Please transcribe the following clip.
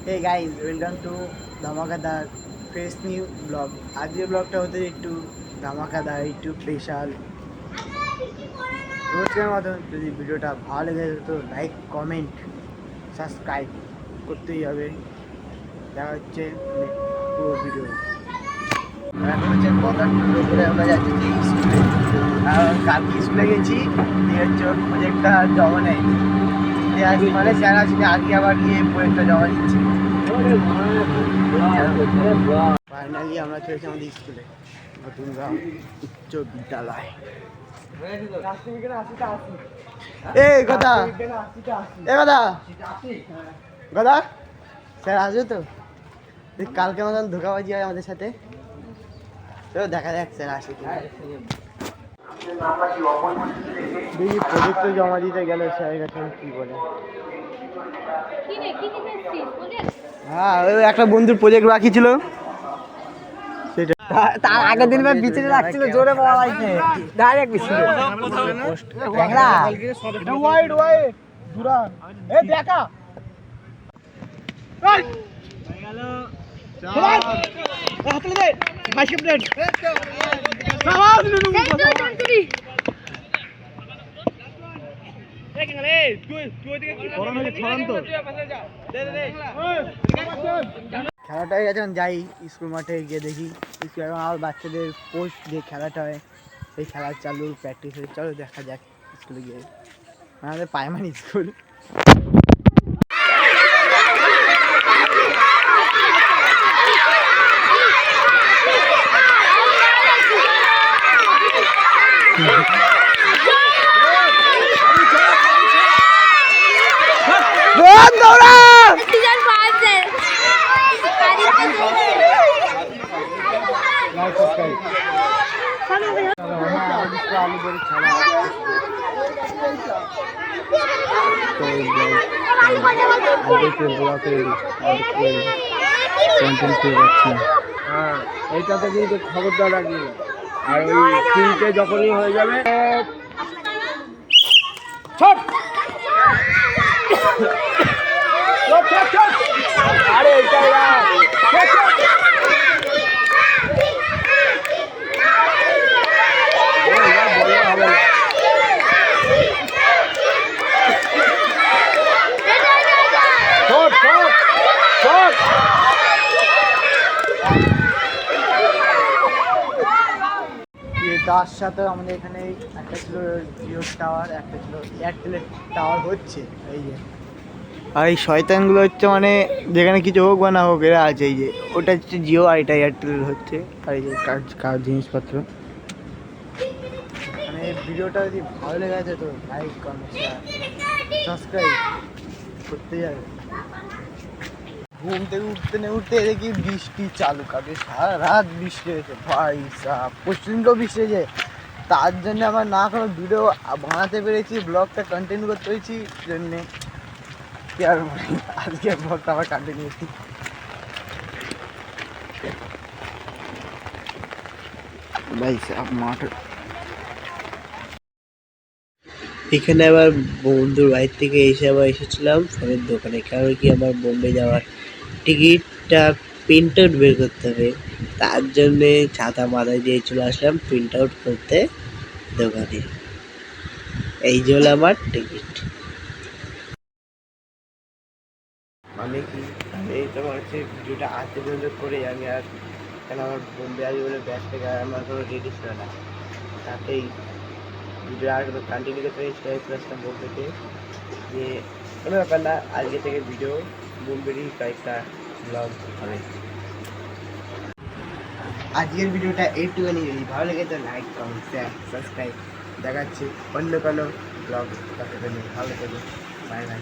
Hey guys, welcome to ধামাকাদার fresh new blog. আজকের ব্লগটা হতে একটু ধামাকাদার, একটু স্পেশাল। রোজকার মতন যদি ভিডিওটা ভালো লেগে যেত, লাইক, কমেন্ট, সাবস্ক্রাইব করতেই হবে। দেখা হচ্ছে পুরো ভিডিও। এখন হচ্ছে কথা করে আমরা যাচ্ছি স্কুলে। কালকে স্কুলে গেছি, দিয়ে হচ্ছে ওর প্রজেক্টটা জমা নেয়। মানে স্যার আসলে আগে আবার গিয়ে প্রজেক্টটা জমা দিচ্ছি। ফাইনালি আমরা চলেছি আমাদের স্কুলে, নতুনগ্রাম উচ্চ বিদ্যালয়। এই কথা কথা স্যার আসবে তো? কালকে মতন ধোকাবাজি হয় আমাদের সাথে, তো দেখা যাক স্যার আসে কি। দেখি প্রজেক্ট জমা দিতে গেলে স্যারের কাছে কি বলে। হ্যাঁ, ওই একটা বন্ধুর প্রজেক্ট বাকি ছিল, সেটা তার আগের দিন বিচে রাখছিল, জোরে বলা হয়েছে ডাইরেক্ট বিচে দেখলা এটা ওয়াইড ওয়াইড দুরা এ দেখা হয়ে গেল। চল হাতলে দে মাইক প্লেট সাবাস নুনু তুই দেখেন রে, তুই ওদিকে কি করন হচ্ছে ছড়ান তো দে দে খেলাটা হয়ে গেছে। যাই স্কুল মাঠে গিয়ে দেখি স্কুল এখন আমার বাচ্চাদের পোস্ট যে খেলাটা হয়, সেই খেলা চালু প্র্যাকটিস হয়ে, চলো দেখা যাক স্কুলে গিয়ে। আমাদের প্রাইমারি স্কুল। এইটাতে কিন্তু খবরদার রাখবি, আর ওই তিনটে যখনই হয়ে যাবে আরে এইটাই তার সাথে আমাদের এখানে একটা ছিল জিও টাওয়ার, একটা ছিল এয়ারটেলের টাওয়ার হচ্ছে। এই যে আর এই শয়তানগুলো হচ্ছে, মানে যেখানে কিছু হোক বা না হোক এরা আছে। এই যে ওটা হচ্ছে জিও আর এটা এয়ারটেলের হচ্ছে। আর এই যে কার জিনিসপত্র। মানে ভিডিওটা যদি ভালো লেগে আছে তো লাইক, কমেন্ট, শেয়ার, সাবস্ক্রাইব করতে যাবে। ঘুম থেকে উঠতে দেখি বৃষ্টি চালু, কালকে সারা রাত বৃষ্টি হয়েছে ভাই সাহেব, পশ্চিমকেও বৃষ্টি হয়েছে। তার জন্য আমার না কোনো ভিডিও বানাতে পেরেছি, ব্লগটা কন্টিনিউ করতে পেরেছি জন্যে কি আর আজকে ব্লগটা আবার কন্টিনিউ করছি। ভাই সাহেব মাঠ, এখানে আবার বন্ধুর বাড়ির থেকে এসেছিলাম ফোনের দোকানে, কারণ কি আমার বোম্বে যাওয়ার টিকিটটা প্রিন্ট আউট বের করতে হবে। তার জন্যে ছাতা মাথায় দিয়ে চলে আসলাম প্রিন্ট আউট করতে দোকানে। এই যে হলো আমার টিকিট। মানে কি এই তোমার হচ্ছে ভিডিওটা আজকে পর্যন্ত করে আমি আর, কেন আমার বোম্বে আসবে বলে ব্যাগ থেকে আমার কোনো রেডি ছিল না, তাতেই ভিডিও আর কন্টিনিউ করতে আসলাম বোম্বেতে। যে কোনো ব্যাপার না, আজকে থেকে ভিডিও বোম্বেরই কয়েকটা ব্লগ হবে। আজকের ভিডিওটা এইটুখানি, যদি ভালো লেগে তো লাইক, কমেন্ট, শেয়ার, সাবস্ক্রাইব। দেখাচ্ছি অন্য কোনো ব্লগ, ভালো লেগে। Bye bye.